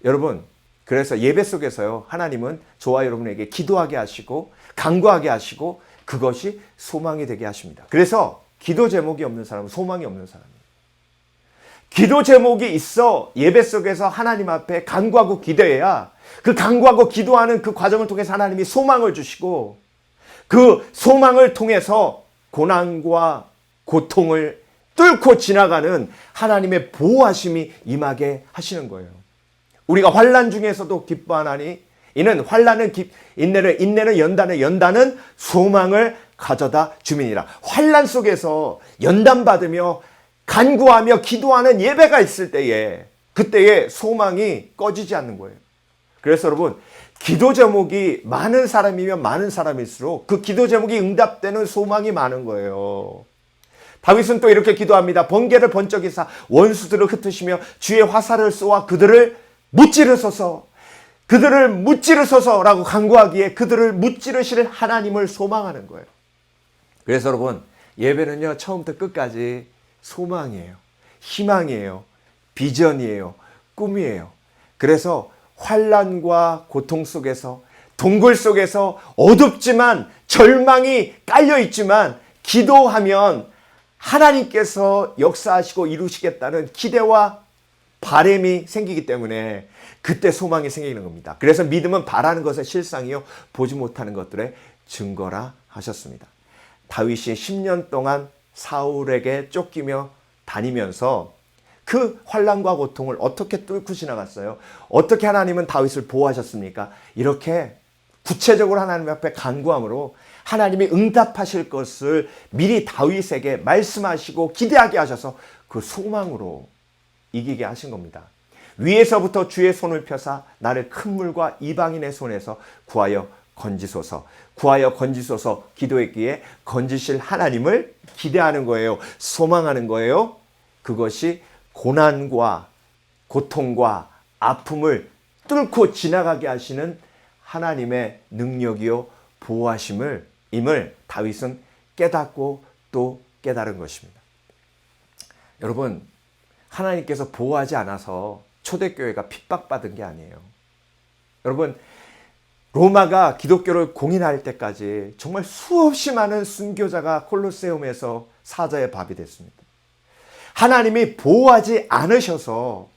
여러분, 그래서 예배 속에서요, 하나님은 저와 여러분에게 기도하게 하시고 간구하게 하시고 그것이 소망이 되게 하십니다. 그래서 기도 제목이 없는 사람은 소망이 없는 사람이에요. 기도 제목이 있어 예배 속에서 하나님 앞에 간구하고 기도해야 그 간구하고 기도하는 그 과정을 통해서 하나님이 소망을 주시고 그 소망을 통해서 고난과 고통을 뚫고 지나가는 하나님의 보호하심이 임하게 하시는 거예요. 우리가 환난 중에서도 기뻐하나니 이는 환난은 인내는 연단은 소망을 가져다 주민이라. 환난 속에서 연단받으며 간구하며 기도하는 예배가 있을 때에 그때의 소망이 꺼지지 않는 거예요. 그래서 여러분, 기도 제목이 많은 사람이면 많은 사람일수록 그 기도 제목이 응답되는 소망이 많은 거예요. 다윗은 또 이렇게 기도합니다. 번개를 번쩍이사 원수들을 흩으시며 주의 화살을 쏘아 그들을 무찌르소서라고 간구하기에 그들을 무찌르실 하나님을 소망하는 거예요. 그래서 여러분, 예배는요, 처음부터 끝까지 소망이에요. 희망이에요. 비전이에요. 꿈이에요. 그래서 환난과 고통 속에서, 동굴 속에서 어둡지만 절망이 깔려 있지만 기도하면 하나님께서 역사하시고 이루시겠다는 기대와 바람이 생기기 때문에 그때 소망이 생기는 겁니다. 그래서 믿음은 바라는 것의 실상이요 보지 못하는 것들의 증거라 하셨습니다. 다윗이 10년 동안 사울에게 쫓기며 다니면서 그 환난과 고통을 어떻게 뚫고 지나갔어요? 어떻게 하나님은 다윗을 보호하셨습니까? 이렇게 구체적으로 하나님 앞에 간구함으로 하나님이 응답하실 것을 미리 다윗에게 말씀하시고 기대하게 하셔서 그 소망으로 이기게 하신 겁니다. 위에서부터 주의 손을 펴사 나를 큰 물과 이방인의 손에서 구하여 건지소서 기도했기에 건지실 하나님을 기대하는 거예요. 소망하는 거예요. 그것이 고난과 고통과 아픔을 뚫고 지나가게 하시는 하나님의 능력이요 보호하심을 다윗은 깨닫고 또 깨달은 것입니다. 여러분, 하나님께서 보호하지 않아서 초대교회가 핍박받은 게 아니에요. 여러분, 로마가 기독교를 공인할 때까지 정말 수없이 많은 순교자가 콜로세움에서 사자의 밥이 됐습니다. 하나님이 보호하지 않으셔서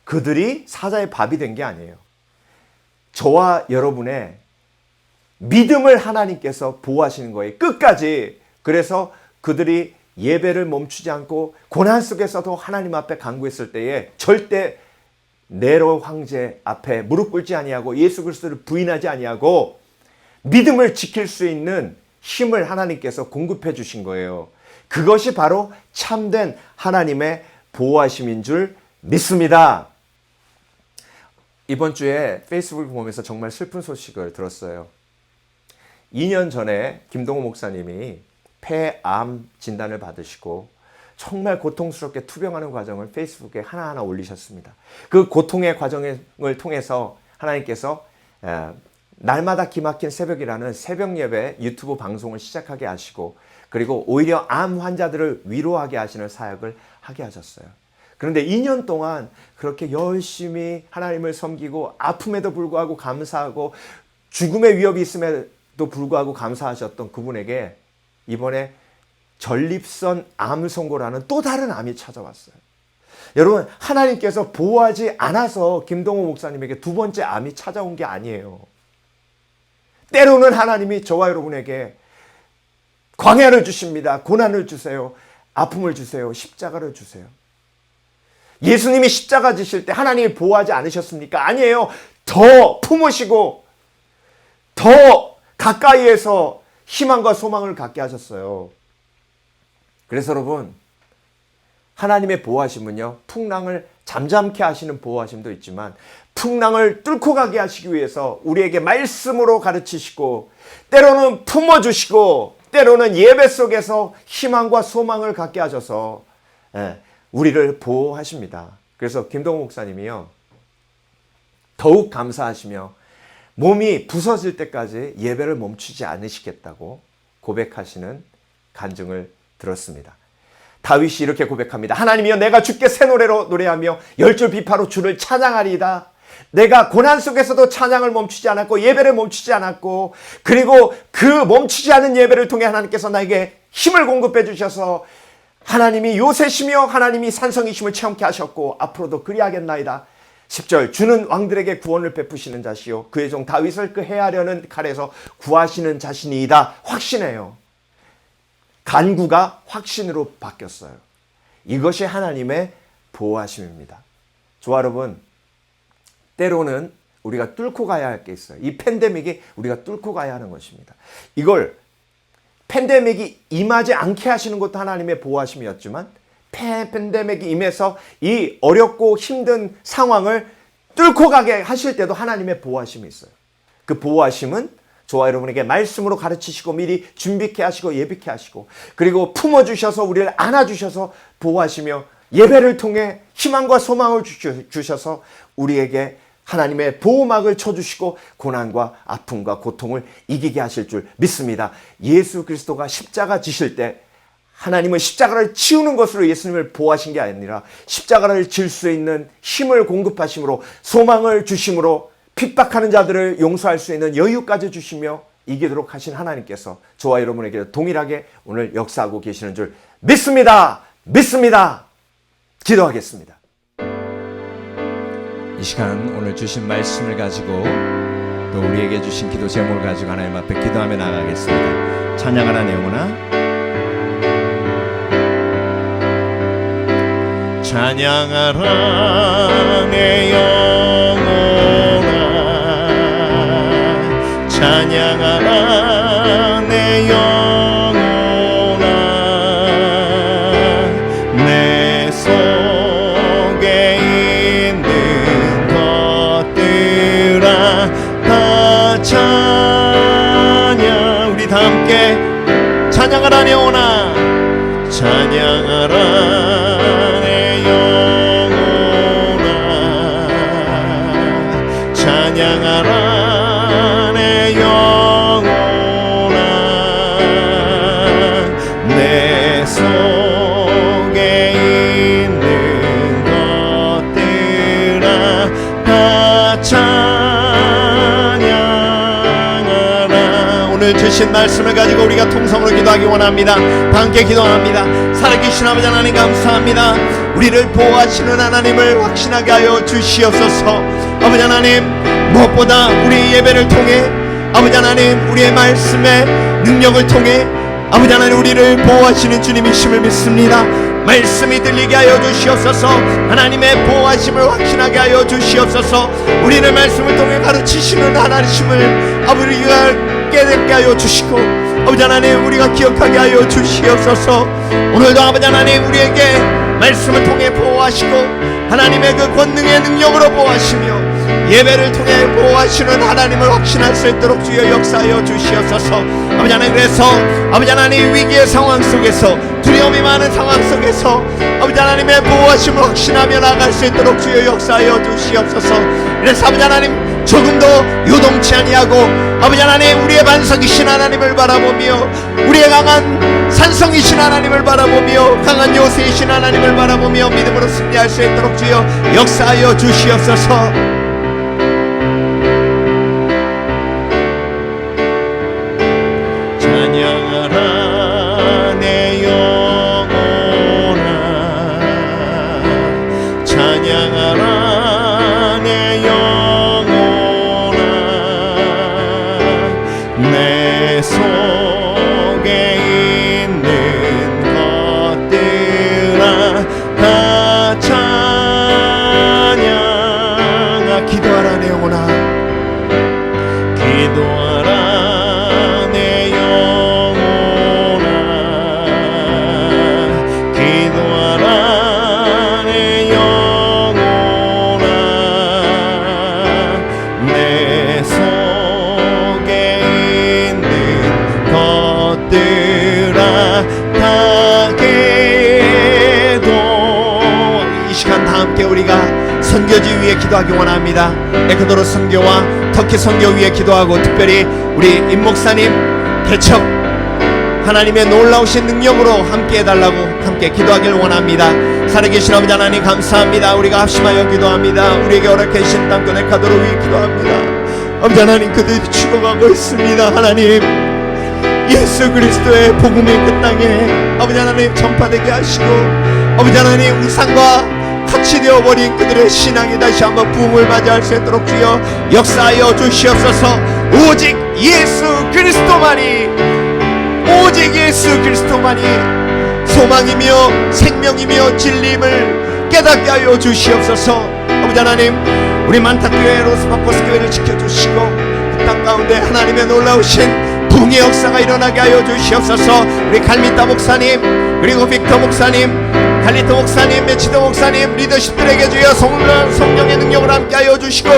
그들이 사자의 밥이 된 게 아니에요. 저와 여러분의 믿음을 하나님께서 보호하시는 거예요. 끝까지. 그래서 그들이 예배를 멈추지 않고 고난 속에서도 하나님 앞에 간구했을 때에 절대 네로 황제 앞에 무릎 꿇지 아니하고 예수 그리스도를 부인하지 아니하고 믿음을 지킬 수 있는 힘을 하나님께서 공급해 주신 거예요. 그것이 바로 참된 하나님의 보호하심인 줄 믿습니다. 이번 주에 페이스북을 보면서 정말 슬픈 소식을 들었어요. 2년 전에 김동호 목사님이 폐암 진단을 받으시고 정말 고통스럽게 투병하는 과정을 페이스북에 하나하나 올리셨습니다. 그 고통의 과정을 통해서 하나님께서 날마다 기막힌 새벽이라는 새벽 예배 유튜브 방송을 시작하게 하시고, 그리고 오히려 암 환자들을 위로하게 하시는 사역을 하게 하셨어요. 그런데 2년 동안 그렇게 열심히 하나님을 섬기고 아픔에도 불구하고 감사하고 죽음의 위협이 있음에도 불구하고 감사하셨던 그분에게 이번에 전립선 암 선고라는 또 다른 암이 찾아왔어요. 여러분, 하나님께서 보호하지 않아서 김동호 목사님에게 두 번째 암이 찾아온 게 아니에요. 때로는 하나님이 저와 여러분에게 광야를 주십니다. 고난을 주세요. 아픔을 주세요. 십자가를 주세요. 예수님이 십자가 지실 때 하나님이 보호하지 않으셨습니까? 아니에요. 더 품으시고 더 가까이에서 희망과 소망을 갖게 하셨어요. 그래서 여러분, 하나님의 보호하심은요, 풍랑을 잠잠케 하시는 보호하심도 있지만 풍랑을 뚫고 가게 하시기 위해서 우리에게 말씀으로 가르치시고, 때로는 품어주시고, 때로는 예배 속에서 희망과 소망을 갖게 하셔서 우리를 보호하십니다. 그래서 김동호 목사님이요, 더욱 감사하시며 몸이 부서질 때까지 예배를 멈추지 않으시겠다고 고백하시는 간증을 들었습니다. 다윗이 이렇게 고백합니다. 하나님이여, 내가 주께 새 노래로 노래하며 열줄 비파로 주를 찬양하리이다. 내가 고난 속에서도 찬양을 멈추지 않았고 예배를 멈추지 않았고, 그리고 그 멈추지 않은 예배를 통해 하나님께서 나에게 힘을 공급해 주셔서 하나님이 요새시며 하나님이 산성이심을 체험케 하셨고 앞으로도 그리하겠나이다. 10절, 주는 왕들에게 구원을 베푸시는 자시요 그의 종 다윗을 그 해하려는 칼에서 구하시는 자신이다. 확신해요. 간구가 확신으로 바뀌었어요. 이것이 하나님의 보호하심입니다. 저와 여러분, 때로는 우리가 뚫고 가야 할 게 있어요. 이 팬데믹이 우리가 뚫고 가야 하는 것입니다. 이걸 팬데믹이 임하지 않게 하시는 것도 하나님의 보호하심이었지만, 팬데믹이 임해서 이 어렵고 힘든 상황을 뚫고 가게 하실 때도 하나님의 보호하심이 있어요. 그 보호하심은 저와 여러분에게 말씀으로 가르치시고 미리 준비케 하시고 예비케 하시고, 그리고 품어주셔서 우리를 안아주셔서 보호하시며 예배를 통해 희망과 소망을 주셔서 우리에게 하나님의 보호막을 쳐주시고 고난과 아픔과 고통을 이기게 하실 줄 믿습니다. 예수 그리스도가 십자가 지실 때 하나님은 십자가를 치우는 것으로 예수님을 보호하신 게 아니라 십자가를 질 수 있는 힘을 공급하심으로, 소망을 주심으로, 핍박하는 자들을 용서할 수 있는 여유까지 주시며 이기도록 하신 하나님께서 저와 여러분에게 동일하게 오늘 역사하고 계시는 줄 믿습니다. 믿습니다. 기도하겠습니다. 이 시간 오늘 주신 말씀을 가지고 또 우리에게 주신 기도 제목을 가지고 하나님 앞에 기도하며 나가겠습니다. 찬양하라 영혼아, 찬양하라 내 영혼아, 찬양하라 내 영혼아, 내 속에 있는 것들아 다 찬양. 우리 다 함께 찬양하라 내 영혼아, 찬양하라 찬양하라 내 영혼아, 내 속에 있는 것들아 다 찬양하라. 오늘 주신 말씀을 가지고 우리가 통성으로 기도하기 원합니다. 함께 기도합니다. 살아계신 아버지 하나님 감사합니다. 우리를 보호하시는 하나님을 확신하게 하여 주시옵소서. 아버지 하나님, 무엇보다 우리 예배를 통해 아버지 하나님, 우리의 말씀의 능력을 통해 아버지 하나님 우리를 보호하시는 주님이심을 믿습니다. 말씀이 들리게 하여 주시옵소서. 하나님의 보호하심을 확신하게 하여 주시옵소서. 우리를 말씀을 통해 가르치시는 하나님을 아버지가 깨닫게 하여 주시고, 아버지 하나님 우리가 기억하게 하여 주시옵소서. 오늘도 아버지 하나님 우리에게 말씀을 통해 보호하시고 하나님의 그 권능의 능력으로 보호하시며 예배를 통해 보호하시는 하나님을 확신할 수 있도록 주여 역사하여 주시옵소서. 아버지 하나님, 그래서 아버지 하나님 위기의 상황 속에서, 두려움이 많은 상황 속에서 아버지 하나님의 보호하심을 확신하며 나아갈 수 있도록 주여 역사하여 주시옵소서. 그래서 아버지 하나님, 조금도 요동치 아니하고 아버지 하나님, 우리의 반석이신 하나님을 바라보며, 우리의 강한 산성이신 하나님을 바라보며, 강한 요새이신 하나님을 바라보며 믿음으로 승리할 수 있도록 주여 역사하여 주시옵소서. 찬양하라 내 영혼아, 찬양하라 내 영혼아, 내 속에 있는 것들아 다 찬양하. 기도하라 내 영혼아, 기도하라 내 영혼아, 기도하라 내 영혼아, 내 속에 있는 것들아 다 기도. 이 시간 다 함께 우리가 선교지 위에 기도하기 원합니다. 에콰도르 선교와 터키 선교 위에 기도하고, 특별히 우리 임 목사님 개척 하나님의 놀라우신 능력으로 함께 해달라고 함께 기도하길 원합니다. 살아계신 아버지 하나님 감사합니다. 우리가 합심하여 기도합니다. 우리에게 허락하신 땅끝 에콰도르 위에 기도합니다. 아버지 하나님, 그들이 죽어가고 있습니다. 하나님, 예수 그리스도의 복음이 그 땅에 아버지 하나님 전파되게 하시고, 아버지 하나님 우상과 같이 되어버린 그들의 신앙이 다시 한번 부흥을 맞이할 수 있도록 주여 역사하여 주시옵소서. 오직 예수 그리스도만이, 오직 예수 그리스도만이 소망이며 생명이며 진리임을 깨닫게 하여 주시옵소서. 아버지 하나님, 우리 만탁교회 로스바코스 교회를 지켜주시고 그 땅 가운데 하나님의 놀라우신 부흥의 역사가 일어나게 하여 주시옵소서. 우리 갈미타 목사님, 그리고 빅터 목사님, 갈리토 목사님, 메치도 목사님, 리더십들에게 주여 성령의 능력을 함께하여 주시고,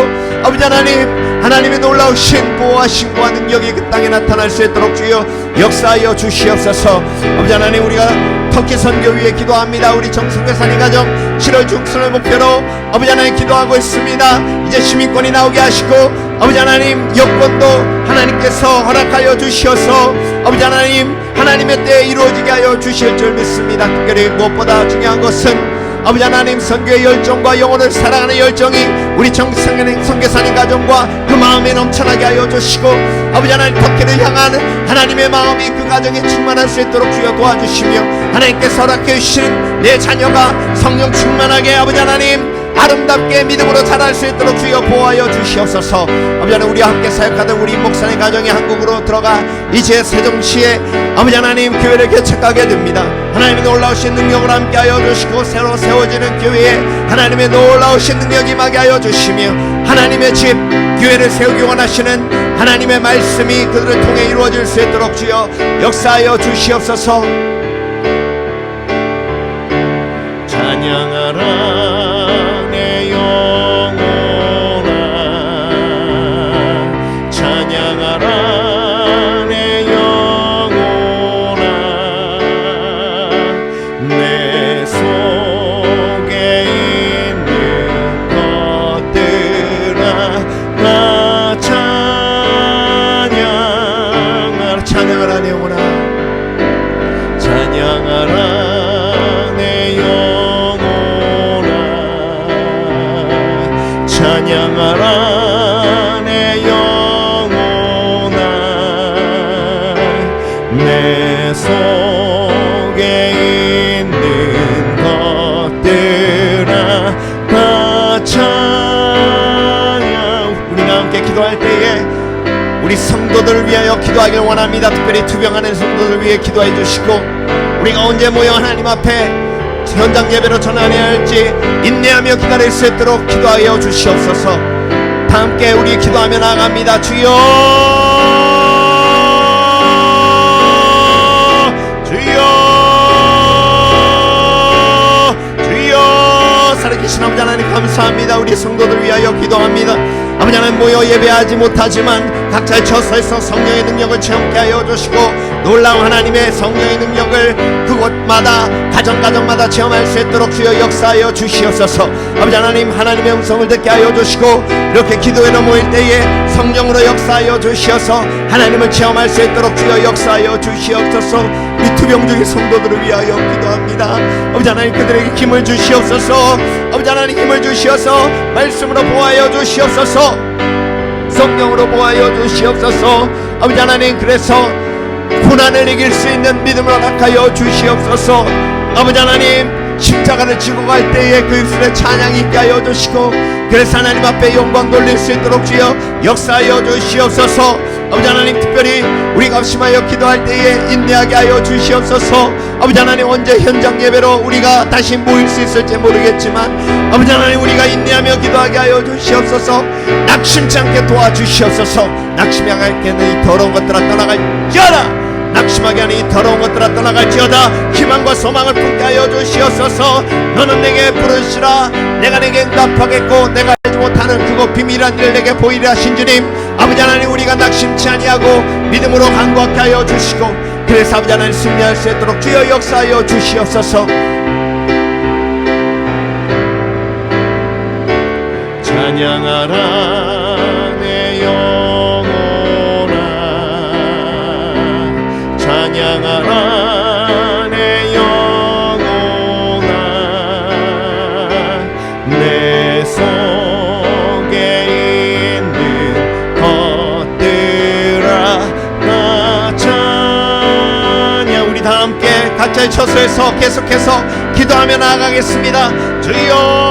아버지 하나님, 하나님의 놀라우신 보호하심과 능력이 그 땅에 나타날 수 있도록 주여 역사하여 주시옵소서. 아버지 하나님, 우리가 터키 선교 위에 기도합니다. 우리 정성교사님 가정 7월 중순을 목표로 아버지 하나님 기도하고 있습니다. 이제 시민권이 나오게 하시고, 아버지 하나님 여권도 하나님께서 허락하여 주시어서 아버지 하나님, 하나님의 때에 이루어지게 하여 주실 줄 믿습니다. 특별히 무엇보다 중요한 것은 아버지 하나님, 선교의 열정과 영혼을 사랑하는 열정이 우리 정성교사님 선교사님 가정과 그 마음에 넘쳐나게 하여 주시고, 아버지 하나님, 터키를 향한 하나님의 마음이 그 가정에 충만할 수 있도록 주여 도와주시며, 하나님께서 허락해 주시는 내 자녀가 성령 충만하게 아버지 하나님 아름답게 믿음으로 자랄 수 있도록 주여 보호하여 주시옵소서. 아버지 하나님, 우리와 함께 사역하던 우리 목사님 가정이 한국으로 들어가 이제 세종시에 아버지 하나님 교회를 개척하게 됩니다. 하나님의 놀라우신 능력을 함께하여 주시고, 새로 세워지는 교회에 하나님의 놀라우신 능력이 임하게 하여 주시며, 하나님의 집 교회를 세우기 원하시는 하나님의 말씀이 그들을 통해 이루어질 수 있도록 주여 역사하여 주시옵소서. 찬양하라 내 영혼아, 찬양하라 내 영혼아, 내 속에 있는 것들아 나 찬양하라. 찬양하라 내 영혼아, 찬양하라 찬양하라 내 영혼아, 내 속에 있는 것들아 다 찬양. 우리가 함께 기도할 때에 우리 성도들을 위하여 기도하길 원합니다. 특별히 투병하는 성도들을 위해 기도해 주시고, 우리가 언제 모여 하나님 앞에 현장 예배로 전환해야 할지 인내하며 기다릴 수 있도록 기도하여 주시옵소서. 다 함께 우리 기도하며 나아갑니다. 주여, 주여, 주여. 살아계신 살아계신 아버지 하나님 감사합니다. 우리 성도들 위하여 기도합니다. 아버지 하나님 모여 예배하지 못하지만 각자의 처소에서 성령의 능력을 체험케 하여 주시고 놀라운 하나님의 성령의 능력을 그곳마다 가정마다 체험할 수 있도록 주여 역사하여 주시옵소서. 아버지 하나님 하나님의 음성을 듣게 하여 주시고 이렇게 기도회로 모일 때에 성령으로 역사하여 주시어서 하나님을 체험할 수 있도록 주여 역사하여 주시옵소서. 우리 투병중의 성도들을 위하여 기도합니다. 아버지 하나님 그들에게 힘을 주시옵소서. 아버지 하나님 힘을 주시어서 말씀으로 보호하여 주시옵소서. 성령으로 보호하여 주시옵소서. 아버지 하나님 그래서 고난을 이길 수 있는 믿음을 허락하여 주시옵소서. 아버지 하나님 십자가를 지고 갈 때에 그 입술에 찬양이 있게 하여 주시고 그래서 하나님 앞에 영광 돌릴 수 있도록 주여 역사하여 주시옵소서. 아버지 하나님 특별히 우리가 합심하여 기도할 때에 인내하게 하여 주시옵소서. 아버지 하나님 언제 현장 예배로 우리가 다시 모일 수 있을지 모르겠지만 아버지 하나님 우리가 인내하며 기도하게 하여 주시옵소서. 낙심치 않게 도와주시옵소서. 낙심하게 하는 이 더러운 것들아 떠나갈지어다. 낙심하게 하는 이 더러운 것들아 떠나갈지어다. 희망과 소망을 품게 하여 주시옵소서. 너는 내게 부르시라. 내가 내게 응답하겠고 내가 알지 못하는 그곳 비밀한 일을 내게 보이리라 하신 주님, 아버지 하나님 우리가 낙심치 아니하고 믿음으로 간구하게 하여 주시고 그래서 아버지 하나님 승리할 수 있도록 주여 역사하여 주시옵소서. 찬양하라 내 영혼아, 찬양하라 내 영혼아, 내 속에 있는 것들아 나 찬양. 우리 다 함께 각자의 처소에서 계속해서 기도하며 나아가겠습니다. 주여